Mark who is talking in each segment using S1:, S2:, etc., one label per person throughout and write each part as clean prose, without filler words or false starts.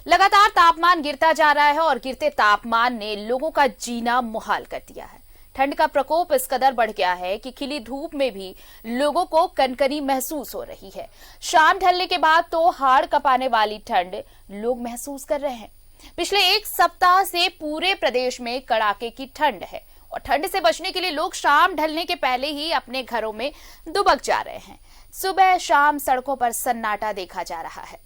S1: लगातार तापमान गिरता जा रहा है और गिरते तापमान ने लोगों का जीना मुहाल कर दिया है। ठंड का प्रकोप इस कदर बढ़ गया है कि खिली धूप में भी लोगों को कनकनी महसूस हो रही है। शाम ढलने के बाद तो हाड़ कपाने वाली ठंड लोग महसूस कर रहे हैं। पिछले एक सप्ताह से पूरे प्रदेश में कड़ाके की ठंड है और ठंड से बचने के लिए लोग शाम ढलने के पहले ही अपने घरों में दुबक जा रहे हैं। सुबह शाम सड़कों पर सन्नाटा देखा जा रहा है।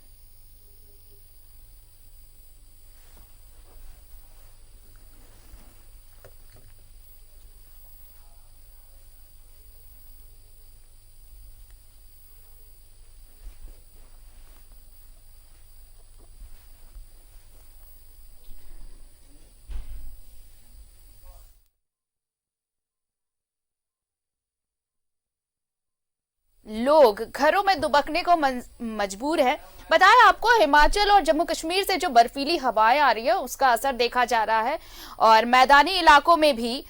S1: लोग घरों में दुबकने को मजबूर हैं। बताया आपको, हिमाचल और जम्मू कश्मीर से जो बर्फीली हवाएं आ रही है उसका असर देखा जा रहा है और मैदानी इलाकों में भी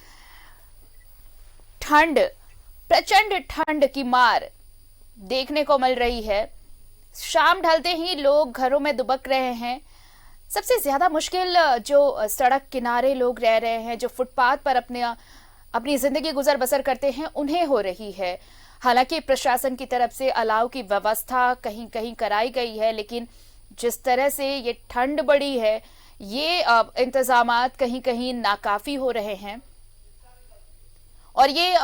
S1: प्रचंड ठंड की मार देखने को मिल रही है। शाम ढलते ही लोग घरों में दुबक रहे हैं। सबसे ज्यादा मुश्किल जो सड़क किनारे लोग रह रहे हैं, जो फुटपाथ पर अपनी जिंदगी गुजर बसर करते हैं, उन्हें हो रही है। हालांकि प्रशासन की तरफ से अलाव की व्यवस्था कहीं कहीं कराई गई है, लेकिन जिस तरह से ये ठंड बढ़ी है, ये इंतजामात कहीं कहीं नाकाफी हो रहे हैं और ये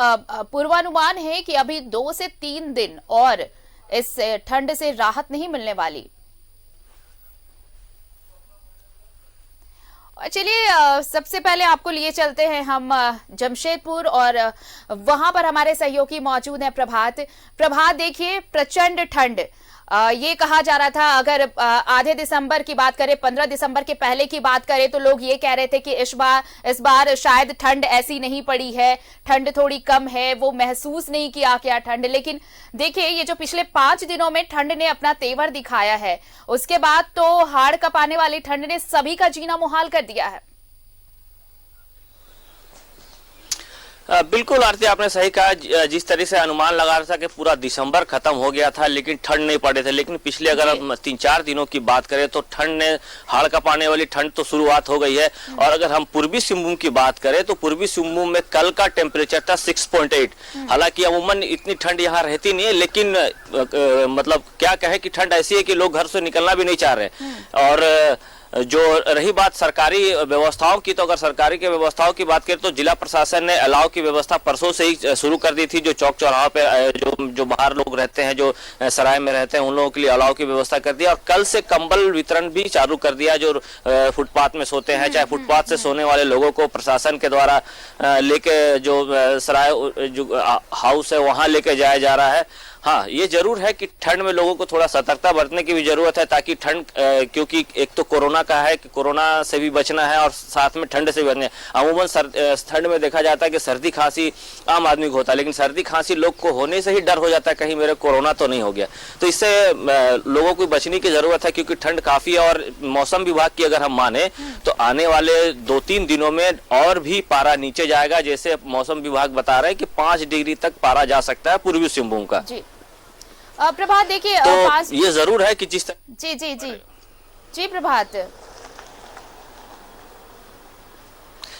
S1: पूर्वानुमान है कि अभी 2 से 3 दिन और इस ठंड से राहत नहीं मिलने वाली। चलिए सबसे पहले आपको लिए चलते हैं हम जमशेदपुर और वहां पर हमारे सहयोगी मौजूद हैं। प्रभात देखिए, प्रचंड ठंड ये कहा जा रहा था। अगर आधे दिसंबर की बात करें, 15 दिसंबर के पहले की बात करें तो लोग ये कह रहे थे कि इस बार शायद ठंड ऐसी नहीं पड़ी है, ठंड थोड़ी कम है, वो महसूस नहीं किया क्या ठंड। लेकिन देखिए, ये जो पिछले 5 दिनों में ठंड ने अपना तेवर दिखाया है, उसके बाद तो हाड़ कपाने वाली ठंड ने सभी का जीना मुहाल कर दिया है।
S2: बिल्कुल आरती, आपने सही कहा। जिस तरह से अनुमान लगा रहा था कि पूरा दिसंबर खत्म हो गया था लेकिन ठंड नहीं पड़े थे, लेकिन पिछले अगर हम 3-4 दिनों की बात करें तो ठंड ने हाड़ कपाने वाली ठंड तो शुरुआत हो गई है। और अगर हम पूर्वी सिंहभूम की बात करें तो पूर्वी सिंहभूम में कल का टेम्परेचर था 6.8। हालांकि अमूमन इतनी ठंड यहाँ रहती नहीं है, लेकिन मतलब क्या कहे कि ठंड ऐसी है कि लोग घर से निकलना भी नहीं चाह रहे। और जो रही बात सरकारी व्यवस्थाओं की, तो अगर सरकारी के व्यवस्थाओं की बात करें तो जिला प्रशासन ने अलाव की व्यवस्था परसों से ही शुरू कर दी थी। जो चौक चौराहा पे जो बाहर लोग रहते हैं, जो सराय में रहते हैं, उन लोगों के लिए अलाव की व्यवस्था कर दी। और कल से कंबल वितरण भी चालू कर दिया। जो फुटपाथ में सोते हैं, चाहे फुटपाथ से सोने वाले लोगों को प्रशासन के द्वारा लेके जो सराय जो हाउस है वहां लेके जाया जा रहा है। हाँ, ये जरूर है कि ठंड में लोगों को थोड़ा सतर्कता बरतने की भी जरूरत है, ताकि ठंड क्योंकि एक तो कोरोना का है कि कोरोना से भी बचना है और साथ में ठंड से भी बचना है। अमूमन ठंड में देखा जाता है कि सर्दी खांसी आम आदमी को होता है, लेकिन सर्दी खांसी लोग को होने से ही डर हो जाता है, कहीं मेरे कोरोना तो नहीं हो गया। तो इससे लोगों को बचने की जरूरत है, क्योंकि ठंड काफी है। और मौसम विभाग की अगर हम माने तो आने वाले 2-3 दिनों में और भी पारा नीचे जाएगा। जैसे मौसम विभाग बता रहे हैं कि 5 डिग्री तक पारा जा सकता है पूर्वी सिंहभूम का।
S1: प्रभात देखिए,
S2: तो ये जरूर है कि जिस
S1: जी प्रभात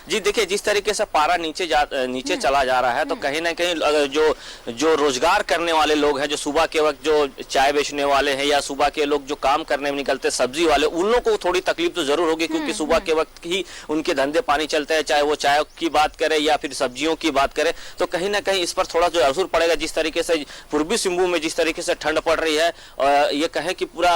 S2: जी देखिए, जिस तरीके से पारा नीचे चला जा रहा है, तो कहीं ना कहीं अगर जो रोजगार करने वाले लोग हैं, जो सुबह के वक्त जो चाय बेचने वाले हैं या सुबह के लोग जो काम करने में निकलते सब्जी वाले, उन लोगों को थोड़ी तकलीफ तो जरूर होगी, क्योंकि सुबह के वक्त ही उनके धंधे पानी चलते हैं, चाहे वो चाय की बात करें या फिर सब्जियों की बात करें। तो कहीं ना कहीं इस पर थोड़ा जो असर पड़ेगा। जिस तरीके से पूर्वी सिंहभूम में जिस तरीके से ठंड पड़ रही है, ये कहें कि पूरा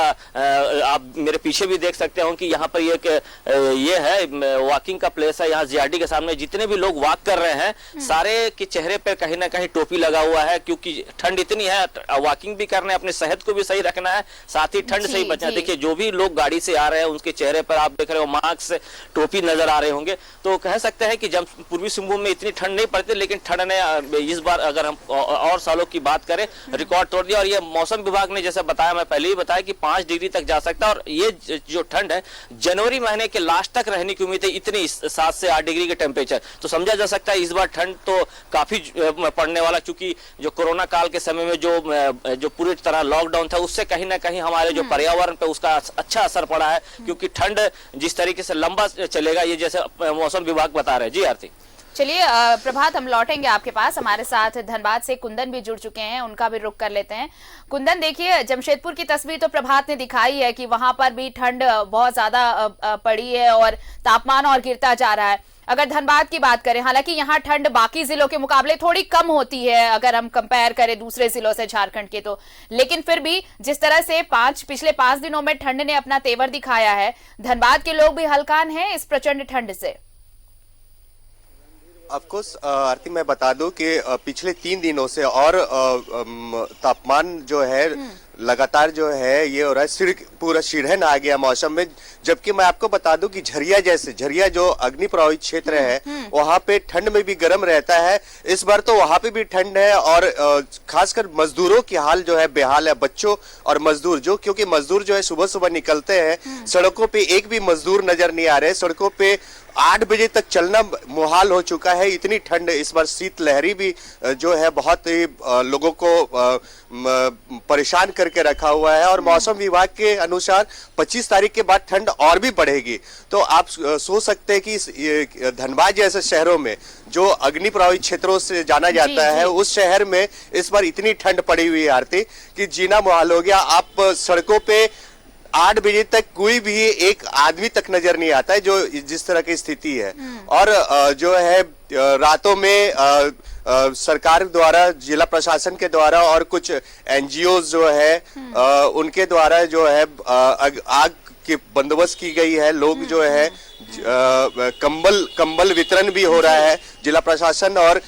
S2: आप मेरे पीछे भी देख सकते हो कि यहाँ पर ये है वॉकिंग का प्लेस है। यहाँ जीआरडी के सामने जितने भी लोग वॉक कर रहे हैं, सारे के चेहरे पे कहीं ना कहीं टोपी लगा हुआ है, क्योंकि ठंड इतनी है। वॉकिंग भी करना है, अपने सेहत को भी सही रखना है, साथ ही ठंड से ही बचना। देखिए, जो भी लोग गाड़ी से आ रहे हैं उनके चेहरे पर आप देख रहे हो मास्क, टोपी नजर आ रहे होंगे। तो कह सकते हैं कि जब पूर्वी सिंहभूम में इतनी ठंड नहीं पड़ती, लेकिन ठंड ने इस बार अगर हम और सालों की बात करें रिकॉर्ड तोड़ दिया। और ये मौसम विभाग ने जैसे बताया, मैं पहले ही बताया कि 5 डिग्री तक जा सकता है। और ये जो ठंड है जनवरी महीने के लास्ट तक रहने की उम्मीद है। इतनी 7 से 8 डिग्री के टेम्परेचर, तो समझा जा सकता है इस बार ठंड तो काफी पड़ने वाला, क्योंकि जो कोरोना काल के समय में जो पूरी तरह लॉकडाउन था उससे कहीं ना कहीं हमारे जो पर्यावरण पे उसका अच्छा असर पड़ा है, क्योंकि ठंड जिस तरीके से लंबा चलेगा ये जैसे मौसम विभाग बता रहे हैं। जी आरती।
S1: चलिए प्रभात, हम लौटेंगे आपके पास। हमारे साथ धनबाद से कुंदन भी जुड़ चुके हैं, उनका भी रुख कर लेते हैं। कुंदन, देखिए जमशेदपुर की तस्वीर तो प्रभात ने दिखाई है कि वहां पर भी ठंड बहुत ज्यादा पड़ी है और तापमान और गिरता जा रहा है। अगर धनबाद की बात करें, हालांकि यहाँ ठंड बाकी जिलों के मुकाबले थोड़ी कम होती है अगर हम कंपेयर करें दूसरे जिलों से झारखंड के, तो लेकिन फिर भी जिस तरह से पिछले 5 दिनों में ठंड ने अपना तेवर दिखाया है, धनबाद के लोग भी हलकान हैं इस प्रचंड ठंड से।
S3: ऑफकोर्स आरती, मैं बता दूं कि पिछले 3 दिनों से और तापमान जो है लगातार जो है ये हो रहा है, पूरा सिरहन आ गया मौसम में। जबकि मैं आपको बता दूं कि झरिया जो अग्नि प्रभावित क्षेत्र है वहां पे ठंड में भी गर्म रहता है। इस बार तो वहां पे भी ठंड है और खासकर मजदूरों की हाल जो है बेहाल है, बच्चों और मजदूर क्योंकि मजदूर जो है सुबह सुबह निकलते हैं, सड़कों पे एक भी मजदूर नजर नहीं आ रहे। सड़कों पे 8 बजे तक चलना मुहाल हो चुका है, इतनी ठंड। इस बार शीत लहरी भी जो है बहुत ही लोगों को परेशान करके रखा हुआ है और मौसम विभाग के अनुसार 25 तारीख के बाद ठंड और भी बढ़ेगी। तो आप सोच सकते हैं कि धनबाद जैसे शहरों में जो अग्नि प्रभावित क्षेत्रों से जाना जाता है, उस शहर में इस बार इतनी ठंड पड़ी हुई है आरती कि जीना मुहाल हो गया। आप सड़कों पे 8 बजे तक कोई भी एक आदमी तक नजर नहीं आता है, जो जिस तरह की स्थिति है। और जो है रातों में सरकार द्वारा, जिला प्रशासन के द्वारा और कुछ एनजीओ जो है उनके द्वारा जो है आग की बंदोबस्त की गई है। लोग जो है कंबल वितरण भी हो रहा है, जिला प्रशासन और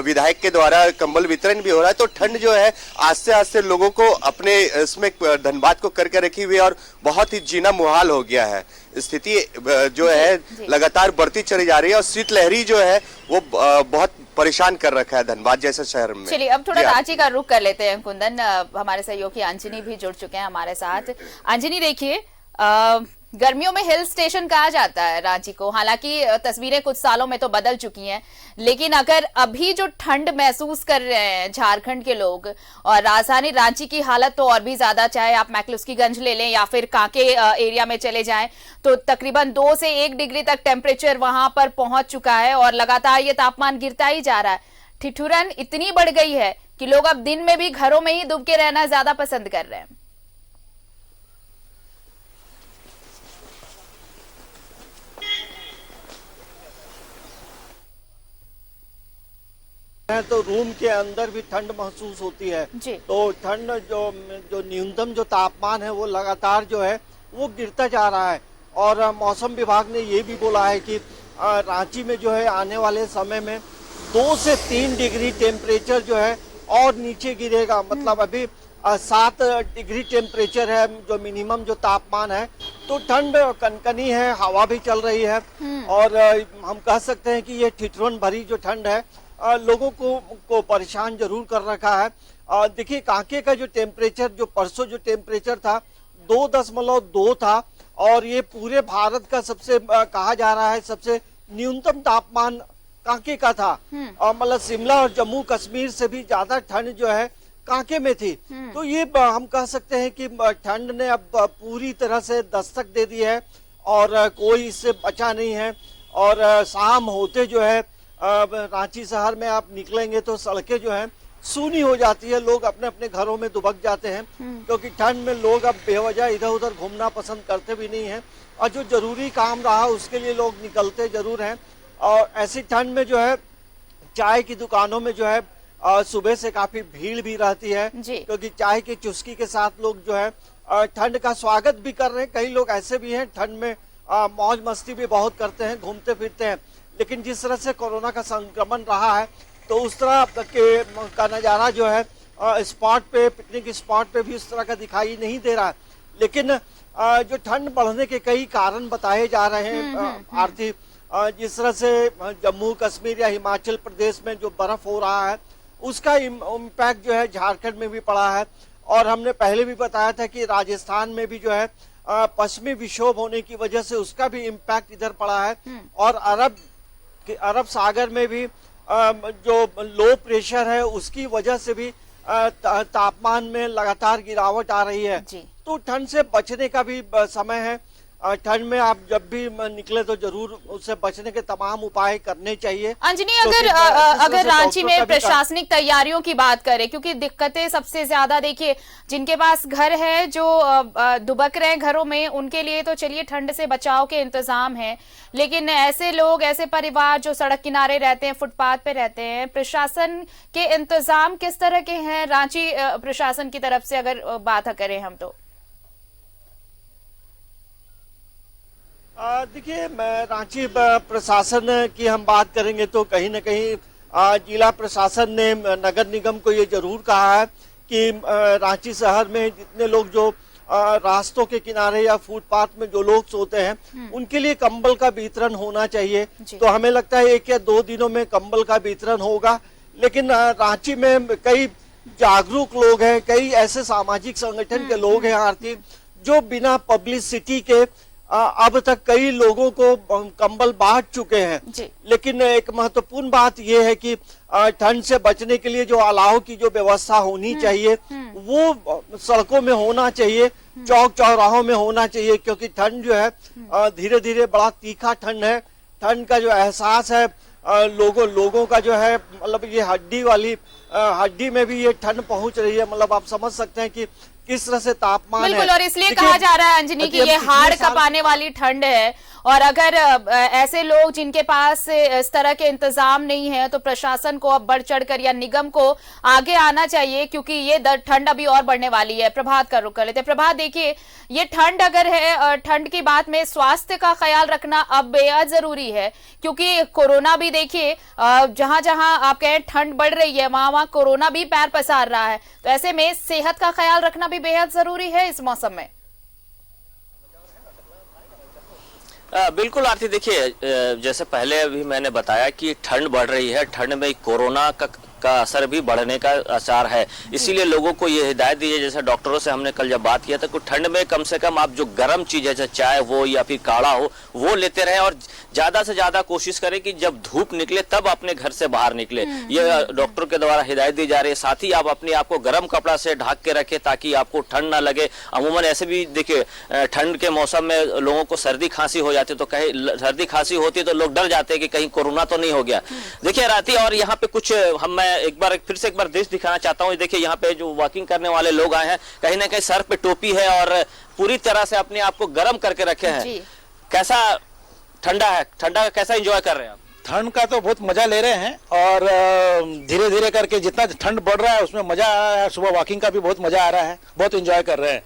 S3: विधायक के द्वारा कंबल वितरण भी हो रहा है। तो ठंड जो है आस्ते आस्ते लोगों को अपने इसमें धनबाद को करके रखी हुई है और बहुत ही जीना मुहाल हो गया है। स्थिति जो है लगातार बढ़ती चली जा रही है और शीत लहरी जो है वो बहुत परेशान कर रखा है धनबाद जैसे शहर में।
S1: चलिए अब थोड़ा रांची का रुख कर लेते हैं कुंदन। हमारे सहयोगी अंजनी भी जुड़ चुके हैं हमारे साथ। अंजनी, देखिए गर्मियों में हिल स्टेशन कहा जाता है रांची को, हालांकि तस्वीरें कुछ सालों में तो बदल चुकी हैं, लेकिन अगर अभी जो ठंड महसूस कर रहे हैं झारखंड के लोग, और राजधानी रांची की हालत तो और भी ज्यादा, चाहे आप मैक्लुस्कीगंज ले लें या फिर कांके एरिया में चले जाएं, तो तकरीबन 2 से 1 डिग्री तक टेम्परेचर वहां पर पहुंच चुका है और लगातार ये तापमान गिरता ही जा रहा है। ठिठुरन इतनी बढ़ गई है कि लोग अब दिन में भी घरों में ही डूब के रहना ज्यादा पसंद कर रहे हैं।
S4: तो रूम के अंदर भी ठंड महसूस होती है। तो ठंड जो न्यूनतम जो तापमान है वो लगातार जो है वो गिरता जा रहा है। और मौसम विभाग ने ये भी बोला है कि रांची में जो है आने वाले समय में 2 से 3 डिग्री टेम्परेचर जो है और नीचे गिरेगा। मतलब अभी 7 डिग्री टेम्परेचर है जो मिनिमम जो तापमान है। तो ठंड कनकनी है, हवा भी चल रही है और हम कह सकते हैं कि ये ठिठुरन भरी जो ठंड है लोगों को परेशान जरूर कर रखा है। देखिए कांके का जो टेम्परेचर, जो परसों जो टेम्परेचर था 2.2 था और ये पूरे भारत का सबसे कहा जा रहा है सबसे न्यूनतम तापमान कांके का था। मतलब शिमला और जम्मू कश्मीर से भी ज्यादा ठंड जो है कांके में थी। तो ये हम कह सकते हैं कि ठंड ने अब पूरी तरह से दस्तक दे दी है और कोई इससे बचा नहीं है। और शाम होते जो है रांची शहर में आप निकलेंगे तो सड़कें जो हैं सूनी हो जाती है, लोग अपने अपने घरों में दुबक जाते हैं क्योंकि ठंड में लोग अब बेवजह इधर उधर घूमना पसंद करते भी नहीं हैं और जो जरूरी काम रहा उसके लिए लोग निकलते जरूर हैं। और ऐसी ठंड में जो है चाय की दुकानों में जो है सुबह से काफी भीड़ भी रहती है क्योंकि चाय की चुस्की के साथ लोग जो है ठंड का स्वागत भी कर रहे हैं। कई लोग ऐसे भी हैं ठंड में मौज मस्ती भी बहुत करते हैं, घूमते फिरते हैं। लेकिन जिस तरह से कोरोना का संक्रमण रहा है तो उस तरह का नज़ारा जो है स्पॉट पे, पिकनिक स्पॉट पे भी उस तरह का दिखाई नहीं दे रहा है। लेकिन जो ठंड बढ़ने के कई कारण बताए जा रहे हैं आरती, जिस तरह से जम्मू कश्मीर या हिमाचल प्रदेश में जो बर्फ हो रहा है उसका इम्पैक्ट जो है झारखंड में भी पड़ा है। और हमने पहले भी बताया था कि राजस्थान में भी जो है पश्चिमी विक्षोभ होने की वजह से उसका भी इम्पैक्ट इधर पड़ा है। और अरब सागर में भी जो लो प्रेशर है उसकी वजह से भी तापमान में लगातार गिरावट आ रही है। तो ठंड से बचने का भी समय है। ठंड में आप जब भी निकले तो जरूर उससे बचने के तमाम उपाय करने चाहिए।
S1: अंजनी, अगर रांची में प्रशासनिक तैयारियों की बात करें, क्योंकि दिक्कतें सबसे ज्यादा देखिए जिनके पास घर है, जो दुबक रहे घरों में, उनके लिए तो चलिए ठंड से बचाव के इंतजाम है, लेकिन ऐसे लोग, ऐसे परिवार जो सड़क किनारे रहते हैं, फुटपाथ पे रहते हैं, प्रशासन के इंतजाम किस तरह के हैं रांची प्रशासन की तरफ से अगर बात करें हम तो?
S4: देखिए, मैं रांची प्रशासन की हम बात करेंगे तो कहीं न कहीं जिला प्रशासन ने नगर निगम को ये जरूर कहा है कि रांची शहर में जितने लोग जो रास्तों के किनारे या फुटपाथ में जो लोग सोते हैं उनके लिए कंबल का वितरण होना चाहिए। तो हमें लगता है 1 या 2 दिनों में कंबल का वितरण होगा। लेकिन रांची में कई जागरूक लोग हैं, कई ऐसे सामाजिक संगठन के लोग हैं आरती, जो बिना पब्लिसिटी के अब तक कई लोगों को कंबल बांट चुके हैं। लेकिन एक महत्वपूर्ण बात यह है कि ठंड से बचने के लिए जो अलाव की जो व्यवस्था होनी चाहिए वो सड़कों में होना चाहिए, चौक चौराहों में होना चाहिए, क्योंकि ठंड जो है धीरे धीरे बड़ा तीखा ठंड है। ठंड का जो एहसास है लोगों का जो है, मतलब ये हड्डी में भी ये ठंड पहुंच रही है। मतलब आप समझ सकते हैं कि किस तरह से तापमान
S1: बिल्कुल
S4: है।
S1: और इसलिए कहा जा रहा है अंजनी कि ये हाड़ कपाने वाली ठंड है, और अगर ऐसे लोग जिनके पास इस तरह के इंतजाम नहीं है तो प्रशासन को अब बढ़ चढ़कर या निगम को आगे आना चाहिए, क्योंकि ये ठंड अभी और बढ़ने वाली है। प्रभात का रुख कर लेते हैं। प्रभात, देखिए ये ठंड अगर है, ठंड की बात में स्वास्थ्य का ख्याल रखना अब बेहद जरूरी है, क्योंकि कोरोना भी देखिए जहां जहां आप कहें ठंड बढ़ रही है वहां कोरोना भी पैर पसार रहा है। तो ऐसे में सेहत का ख्याल रखना भी बेहद जरूरी है इस मौसम में।
S2: बिल्कुल आरती, देखिए जैसे पहले अभी मैंने बताया कि ठंड बढ़ रही है, ठंड में कोरोना का असर भी बढ़ने का आसार है। इसीलिए लोगों को ये हिदायत दी है, जैसे डॉक्टरों से हमने कल जब बात किया था कि ठंड में कम से कम आप जो गर्म चीज है, चाहे चाय हो या फिर काढ़ा हो, वो लेते रहें, और ज्यादा से ज्यादा कोशिश करें कि जब धूप निकले तब अपने घर से बाहर निकले। ये डॉक्टर के द्वारा हिदायत दी जा रही है। साथ ही आप अपने आप को गर्म कपड़ा से ढक के रखें ताकि आपको ठंड ना लगे। अमूमन ऐसे भी देखिए ठंड के मौसम में लोगों को सर्दी खांसी हो जाती है, तो कहीं सर्दी खांसी होती है तो लोग डर जाते हैं कि कहीं कोरोना तो नहीं हो गया। देखिए राती, और यहाँ पे कुछ मैं फिर से एक बार दृश्य दिखाना चाहता हूँ। देखिए यहाँ पे जो वॉकिंग करने वाले लोग आए हैं, कहीं ना कहीं सर पे टोपी है और पूरी तरह से अपने आप को गर्म करके रखे हैं। कैसा ठंडा है, ठंडा कैसा एंजॉय कर रहे हैं आप?
S5: ठंड का तो बहुत मजा ले रहे हैं, और धीरे धीरे करके जितना ठंड बढ़ रहा है उसमें मजा आ रहा है। सुबह वॉकिंग का भी बहुत मजा आ रहा है, बहुत एंजॉय कर रहे हैं।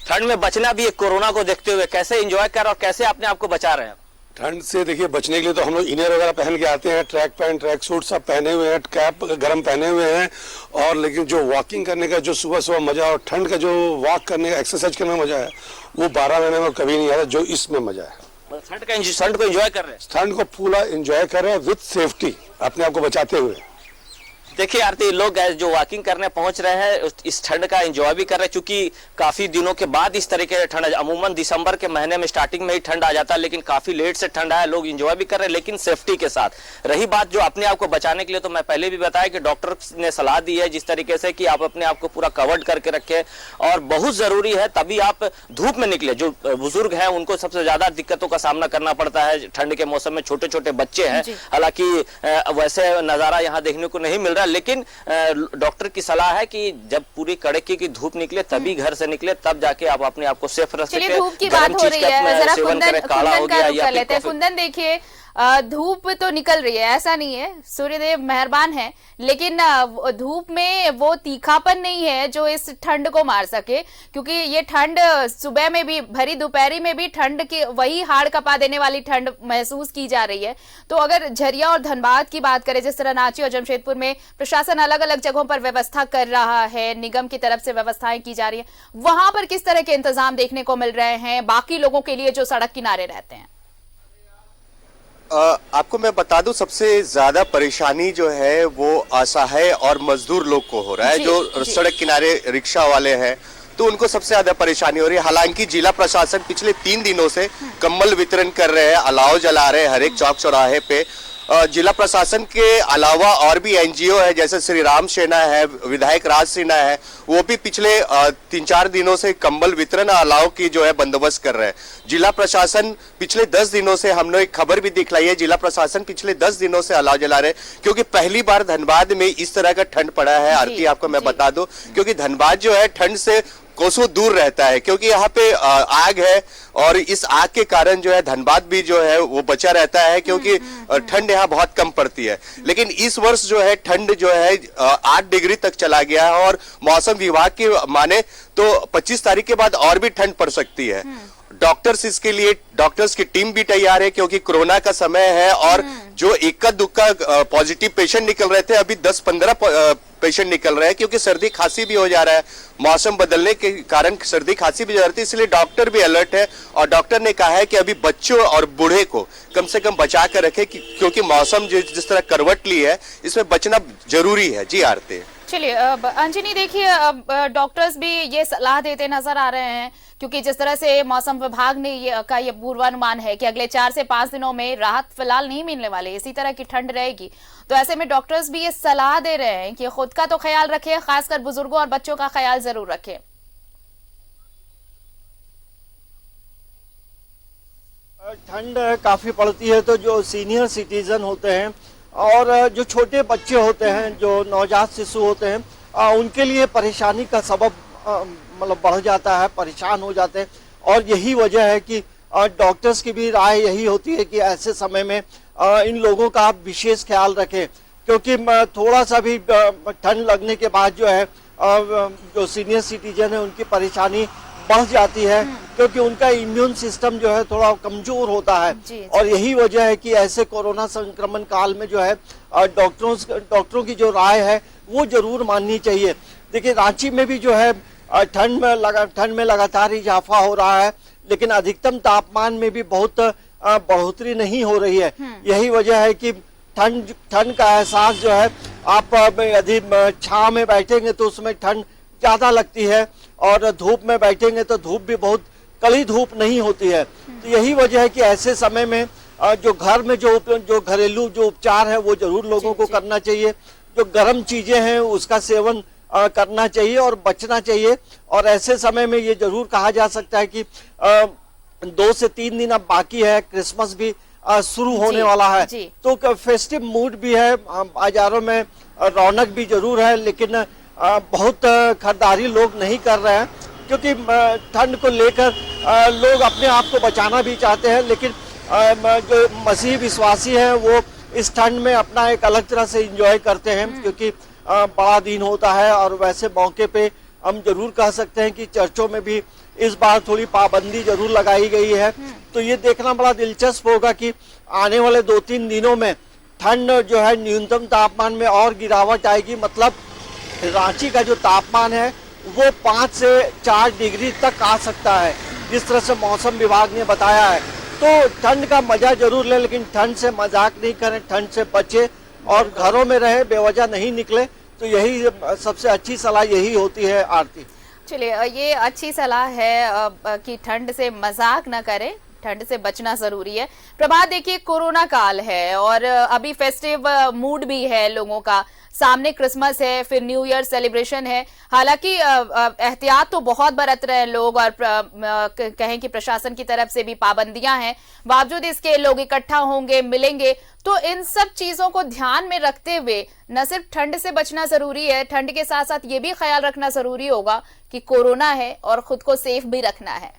S2: ठंड में बचना भी है, कोरोना को देखते हुए कैसे एंजॉय कर रहे और कैसे अपने आप को बचा रहे हैं?
S6: ठंड से देखिए बचने के लिए तो हम लोग इनर वगैरह पहन के आते हैं, ट्रैक पैंट, ट्रैक सूट सब पहने हुए हैं, कैप गर्म पहने हुए हैं। और लेकिन जो वॉकिंग करने का जो सुबह सुबह मजा और ठंड का जो वॉक करने का, एक्सरसाइज करने का मजा है, वो 12 महीने में कभी नहीं आया जो इसमें मजा है।
S2: ठंड को एंजॉय कर रहे हैं?
S6: ठंड को पूरा एंजॉय कर रहे हैं विद सेफ्टी, अपने आप को बचाते हुए।
S2: देखिए आरती, लोग जो वॉकिंग करने पहुंच रहे हैं इस ठंड का एंजॉय भी कर रहे हैं, क्योंकि काफी दिनों के बाद इस तरीके से ठंड, अमूमन दिसंबर के महीने में स्टार्टिंग में ही ठंड आ जाता है, लेकिन काफी लेट से ठंड आया। लोग एंजॉय भी कर रहे हैं लेकिन सेफ्टी के साथ। रही बात जो अपने आप को बचाने के लिए, तो मैं पहले भी बताया कि डॉक्टर ने सलाह दी है जिस तरीके से कि आप अपने आप को पूरा कवर्ड करके रखें, और बहुत जरूरी है तभी आप धूप में निकले। जो बुजुर्ग हैं उनको सबसे ज्यादा दिक्कतों का सामना करना पड़ता है ठंड के मौसम में। छोटे छोटे बच्चे हैं, हालांकि वैसे नजारा यहाँ देखने को नहीं मिल रहा, लेकिन डॉक्टर की सलाह है कि जब पूरी कड़की की धूप निकले तभी घर से निकले, तब जाके आप अपने आप को सेफ रख सके।
S1: धूप की बात हो रही है, जरा कुंदन कर लेते हैं। कुंदन, देखिए धूप तो निकल रही है, ऐसा नहीं है, सूर्यदेव मेहरबान है, लेकिन धूप में वो तीखापन नहीं है जो इस ठंड को मार सके, क्योंकि ये ठंड सुबह में भी, भरी दोपहरी में भी ठंड की वही हाड़ कपा देने वाली ठंड महसूस की जा रही है। तो अगर झरिया और धनबाद की बात करें, जिस तरह रांची और जमशेदपुर में प्रशासन अलग अलग जगहों पर व्यवस्था कर रहा है, निगम की तरफ से व्यवस्थाएं की जा रही है, वहां पर किस तरह के इंतजाम देखने को मिल रहे हैं बाकी लोगों के लिए जो सड़क किनारे रहते हैं?
S3: आपको मैं बता दूं, सबसे ज्यादा परेशानी जो है वो असहाय और मजदूर लोग को हो रहा है। जो सड़क किनारे रिक्शा वाले हैं, तो उनको सबसे ज्यादा परेशानी हो रही है। हालांकि जिला प्रशासन पिछले 3 दिनों से कंबल वितरण कर रहे हैं, अलाव जला रहे हैं हर एक चौक चौराहे पे। जिला प्रशासन के अलावा और भी एनजीओ है, जैसे श्री राम सेना है, विधायक राज सिन्हा है, वो भी पिछले 3-4 दिनों से कंबल वितरण अलाव की जो है बंदोबस्त कर रहे हैं। जिला प्रशासन पिछले 10 दिनों से, हमने एक खबर भी दिखलाई है, जिला प्रशासन पिछले 10 दिनों से अलाव जला रहे हैं, क्योंकि पहली बार धनबाद में इस तरह का ठंड पड़ा है। आरती आपको मैं बता दूं, क्योंकि धनबाद जो है ठंड से कोसों दूर रहता है, क्योंकि यहाँ पे आग है और इस आग के कारण जो है धनबाद भी जो है वो बचा रहता है, क्योंकि ठंड यहाँ बहुत कम पड़ती है। लेकिन इस वर्ष जो है ठंड जो है 8 डिग्री तक चला गया है और मौसम विभाग की माने तो 25 तारीख के बाद और भी ठंड पड़ सकती है। डॉक्टर्स इसके लिए, डॉक्टर्स की टीम भी तैयार है, क्योंकि कोरोना का समय है और जो इक्का दुक्का पॉजिटिव पेशेंट निकल रहे थे, अभी 10-15 पेशेंट निकल रहे हैं, क्योंकि सर्दी खांसी भी हो जा रहा है। मौसम बदलने के कारण सर्दी खांसी भी हो जाती है, इसलिए डॉक्टर भी अलर्ट है। और डॉक्टर ने कहा है कि अभी बच्चों और बूढ़े को कम से कम बचा कर रखे, क्योंकि मौसम जिस तरह करवट ली है, इसमें बचना जरूरी है। जी आरती।
S1: चलिए अंजनी, देखिए अब डॉक्टर्स भी ये सलाह देते नजर आ रहे हैं, क्योंकि जिस तरह से मौसम विभाग ने ये पूर्वानुमान है कि अगले 4 से 5 दिनों में राहत फिलहाल नहीं मिलने वाली, इसी तरह की ठंड रहेगी। तो ऐसे में डॉक्टर्स भी ये सलाह दे रहे हैं कि खुद का तो ख्याल रखें, खासकर बुजुर्गों और बच्चों का ख्याल जरूर रखें।
S4: ठंड काफी पड़ती है, तो जो सीनियर सिटीजन होते हैं और जो छोटे बच्चे होते हैं, जो नवजात शिशु होते हैं, उनके लिए परेशानी का सबब मतलब बढ़ जाता है, परेशान हो जाते हैं। और यही वजह है कि डॉक्टर्स की भी राय यही होती है कि ऐसे समय में इन लोगों का आप विशेष ख्याल रखें, क्योंकि थोड़ा सा भी ठंड लगने के बाद जो है जो सीनियर सिटीजन है उनकी परेशानी बढ़ जाती है, क्योंकि उनका इम्यून सिस्टम जो है थोड़ा कमजोर होता है। और यही वजह है कि ऐसे कोरोना संक्रमण काल में जो है डॉक्टरों की जो राय है वो जरूर माननी चाहिए। देखिए रांची में भी जो है ठंड में लगातार इजाफा हो रहा है, लेकिन अधिकतम तापमान में भी बहुत बढ़ोतरी नहीं हो रही है। यही वजह है कि ठंड का एहसास जो है, आप यदि छांव में बैठेंगे तो उसमें ठंड ज्यादा लगती है, और धूप में बैठेंगे तो धूप भी बहुत कड़ी धूप नहीं होती है। तो यही वजह है कि ऐसे समय में जो घर में जो घरेलू जो उपचार है वो जरूर लोगों को करना चाहिए। जो गर्म चीजें हैं उसका सेवन करना चाहिए और बचना चाहिए। और ऐसे समय में ये जरूर कहा जा सकता है कि 2 से 3 दिन अब बाकी है, क्रिसमस भी शुरू होने वाला है, तो फेस्टिव मूड भी है, बाजारों में रौनक भी जरूर है, लेकिन बहुत खरीदारी लोग नहीं कर रहे हैं, क्योंकि ठंड को लेकर लोग अपने आप को बचाना भी चाहते हैं। लेकिन जो मसीही विश्वासी हैं वो इस ठंड में अपना एक अलग तरह से एंजॉय करते हैं, क्योंकि बड़ा दिन होता है। और वैसे मौके पे हम जरूर कह सकते हैं कि चर्चों में भी इस बार थोड़ी पाबंदी जरूर लगाई गई है। तो ये देखना बड़ा दिलचस्प होगा कि आने वाले 2-3 दिनों में ठंड जो है न्यूनतम तापमान में और गिरावट आएगी। मतलब रांची का जो तापमान है वो 5 से 4 डिग्री तक आ सकता है, जिस तरह से मौसम विभाग ने बताया है। तो ठंड का मजा जरूर ले, लेकिन ठंड से मजाक नहीं करें, ठंड से बचे और घरों में रहे, बेवजह नहीं निकले। तो यही सबसे अच्छी सलाह यही होती है आरती।
S1: चलिए ये अच्छी सलाह है कि ठंड से मजाक न करें, ठंड से बचना जरूरी है। प्रभात, देखिए कोरोना काल है और अभी फेस्टिव मूड भी है लोगों का, सामने क्रिसमस है, फिर न्यू ईयर सेलिब्रेशन है। हालांकि एहतियात तो बहुत बरत रहे हैं लोग, और कहें कि प्रशासन की तरफ से भी पाबंदियां हैं, बावजूद इसके लोग इकट्ठा होंगे, मिलेंगे। तो इन सब चीजों को ध्यान में रखते हुए न सिर्फ ठंड से बचना जरूरी है, ठंड के साथ साथ ये भी ख्याल रखना जरूरी होगा कि कोरोना है और खुद को सेफ भी रखना है।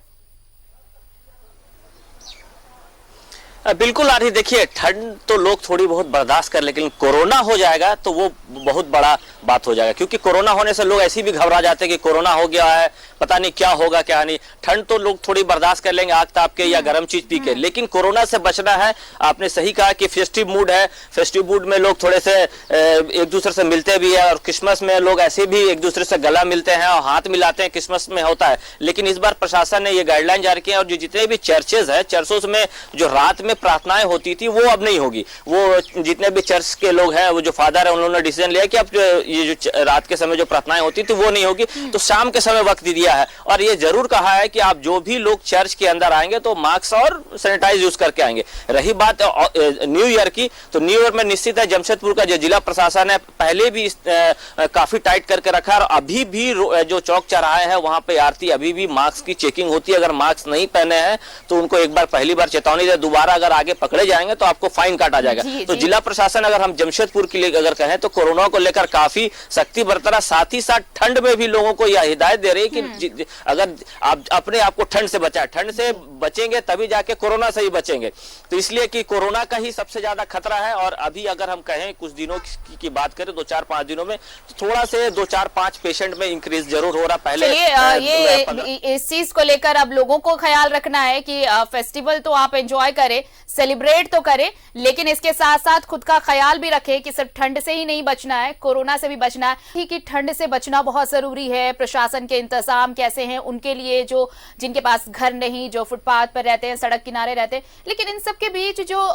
S2: बिल्कुल आरती, देखिए ठंड तो लोग थोड़ी बहुत बर्दाश्त कर, लेकिन कोरोना हो जाएगा तो वो बहुत बड़ा बात हो जाएगा, क्योंकि कोरोना होने से लोग ऐसे भी घबरा जाते हैं कि कोरोना हो गया है, पता नहीं क्या होगा क्या नहीं। ठंड तो लोग थोड़ी बर्दाश्त कर लेंगे आग ताप के या गर्म चीज पी के, लेकिन कोरोना से बचना है। आपने सही कहा कि फेस्टिव मूड है, फेस्टिव मूड में लोग थोड़े से एक दूसरे से मिलते भी है, और क्रिसमस में लोग ऐसे भी एक दूसरे से गला मिलते हैं और हाथ मिलाते हैं, क्रिसमस में होता है। लेकिन इस बार प्रशासन ने ये गाइडलाइन जारी की है, और जो जितने भी चर्चेज है, चर्चों में जो रात में प्रार्थनाएं होती थी वो अब नहीं होगी। वो जितने भी चर्च के लोग हैं, वो जो फादर है, उन्होंने डिसीजन लिया कि अब ये जो रात के समय जो प्रार्थनाएं होती थी वो नहीं होगी, तो शाम के समय वक्त दिया है। और ये जरूर कहा है कि आप जो भी लोग चर्च के अंदर आएंगे तो मास्क और सैनिटाइज यूज करके आएंगे। रही बात न्यू ईयर की, तो न्यू ईयर में निश्चित है जमशेदपुर का जो जिला प्रशासन है पहले भी काफी टाइट करके रखा है, और अभी भी जो चौक चौराहे है वहां पे आरती अभी भी मास्क की चेकिंग होती है। अगर मास्क नहीं पहने हैं तो उनको एक बार पहली बार चेतावनी दे, दोबारा अगर आगे पकड़े जाएंगे तो आपको फाइन काटा जाएगा। तो जिला प्रशासन अगर हम जमशेदपुर के लिए अगर कहें तो कोरोना को लेकर काफी सख्ती बरत रहा, साथ ही साथ ठंड में भी लोगों को यह हिदायत दे रही है कि अगर आप अपने आप को ठंड से बचाएं, ठंड से बचेंगे तभी जाके कोरोना से ही बचेंगे। तो इसलिए कि कोरोना का ही सबसे ज्यादा खतरा है। और अभी अगर हम कहें कुछ दिनों की बात करें, 2-4-5 दिनों में तो थोड़ा से 2-4-5 पेशेंट में इंक्रीज जरूर हो रहा। पहले
S1: ये इस चीज को लेकर अब लोगों को ख्याल रखना है कि फेस्टिवल तो आप एंजॉय करें, सेलिब्रेट तो करें, लेकिन इसके साथ साथ खुद का ख्याल भी रखें कि सिर्फ ठंड से ही नहीं बचना है, कोरोना से भी बचना है। कि ठंड से बचना बहुत जरूरी है। प्रशासन के इंतजाम कैसे हैं उनके लिए, जो जिनके पास घर नहीं, जो फुटपाथ पर रहते हैं, सड़क किनारे रहते हैं, लेकिन इन सब के बीच जो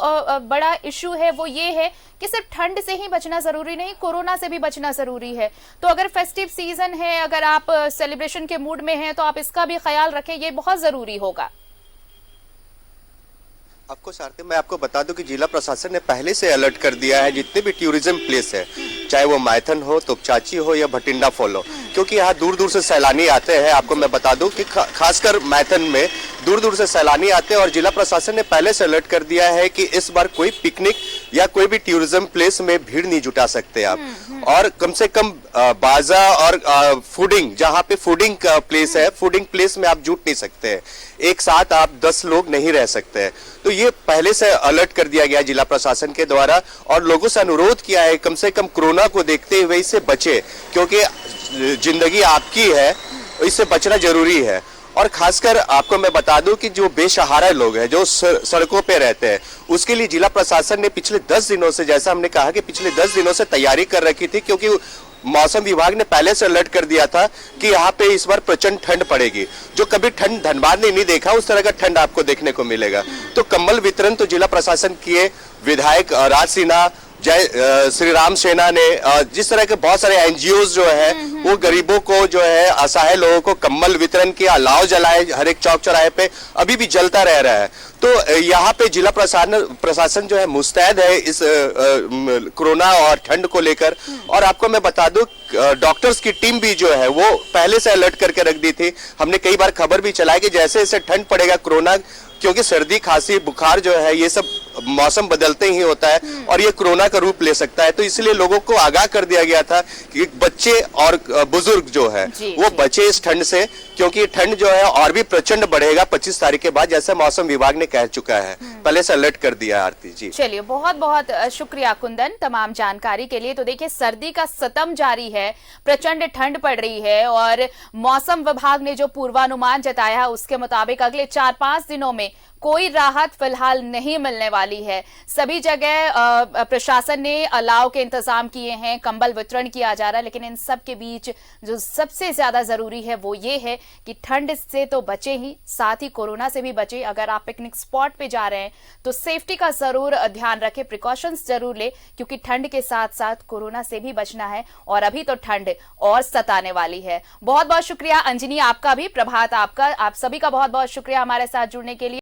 S1: बड़ा इश्यू है वो ये है कि सिर्फ ठंड से ही बचना जरूरी नहीं, कोरोना से भी बचना जरूरी है। तो अगर फेस्टिव सीजन है, अगर आप सेलिब्रेशन के मूड में हैं, तो आप इसका भी ख्याल रखें, ये बहुत जरूरी होगा।
S3: आपको सारथी मैं आपको बता दूं कि जिला प्रशासन ने पहले से अलर्ट कर दिया है जितने भी टूरिज्म प्लेस है, चाहे वो मायथन हो, तोपचाची हो या भटिंडा फॉल हो, क्योंकि यहाँ दूर दूर से सैलानी आते हैं। आपको मैं बता दूं कि खासकर मायथन में दूर दूर से सैलानी आते हैं और जिला प्रशासन ने पहले से अलर्ट कर दिया है कि इस बार कोई पिकनिक या कोई भी टूरिज्म प्लेस में भीड़ नहीं जुटा सकते आप। और कम से कम बाजा और फूडिंग, जहाँ पे फूडिंग प्लेस है, फूडिंग प्लेस में आप जुट नहीं सकते हैं। एक साथ आप 10 लोग नहीं रह सकते हैं। तो ये पहले से अलर्ट कर दिया गया जिला प्रशासन के द्वारा, और लोगों से अनुरोध किया है कम से कम कोरोना को देखते हुए इससे बचे, क्योंकि जिंदगी आपकी है, इससे बचना जरूरी है। और खासकर आपको मैं बता दूं कि जो बेसहारा लोग हैं, जो सड़कों पे रहते हैं, उसके लिए जिला प्रशासन ने पिछले 10 दिनों से, जैसा हमने कहा कि पिछले 10 दिनों से तैयारी कर रखी थी, क्योंकि मौसम विभाग ने पहले से अलर्ट कर दिया था कि यहाँ पे इस बार प्रचंड ठंड पड़ेगी। जो कभी ठंड धनबाद ने नहीं देखा उस तरह का ठंड आपको देखने को मिलेगा। तो कंबल वितरण तो जिला प्रशासन किए, विधायक राज सिन्हा, जय श्री राम सेना ने, जिस तरह के बहुत सारे एनजीओ जो है वो गरीबों को जो है, असहाय लोगों को कंबल वितरण किया, अलाव जलाए हर एक चौक चौराहे पे, अभी भी जलता रह रहा है। तो यहाँ पे जिला प्रशासन जो है मुस्तैद है इस कोरोना और ठंड को लेकर। और आपको मैं बता दूं डॉक्टर्स की टीम भी जो है वो पहले से अलर्ट करके रख दी थी। हमने कई बार खबर भी चलाई कि जैसे जैसे ठंड पड़ेगा, कोरोना, क्योंकि सर्दी खांसी बुखार जो है ये सब मौसम बदलते ही होता है और ये कोरोना का रूप ले सकता है, तो इसलिए लोगों को आगाह कर दिया गया था कि बच्चे और बुजुर्ग जो है वो बचे इस ठंड से, क्योंकि ठंड जो है और भी प्रचंड बढ़ेगा 25 तारीख के बाद, जैसा मौसम विभाग ने कह चुका है, पहले से अलर्ट कर दिया। आरती जी,
S1: चलिए बहुत बहुत शुक्रिया कुंदन तमाम जानकारी के लिए। तो देखिए सर्दी का सतम जारी है, प्रचंड ठंड पड़ रही है और मौसम विभाग ने जो पूर्वानुमान जताया है उसके मुताबिक अगले 4-5 दिनों में कोई राहत फिलहाल नहीं मिलने वाली है। सभी जगह प्रशासन ने अलाव के इंतजाम किए हैं, कंबल वितरण किया जा रहा है, लेकिन इन सब के बीच जो सबसे ज्यादा जरूरी है वो ये है कि ठंड से तो बचे ही, साथ ही कोरोना से भी बचे। अगर आप पिकनिक स्पॉट पे जा रहे हैं तो सेफ्टी का जरूर ध्यान रखें, प्रिकॉशंस जरूर ले, क्योंकि ठंड के साथ साथ कोरोना से भी बचना है और अभी तो ठंड और सताने वाली है। बहुत बहुत शुक्रिया अंजनी आपका भी, प्रभात आपका, आप सभी का बहुत बहुत शुक्रिया हमारे साथ जुड़ने के लिए।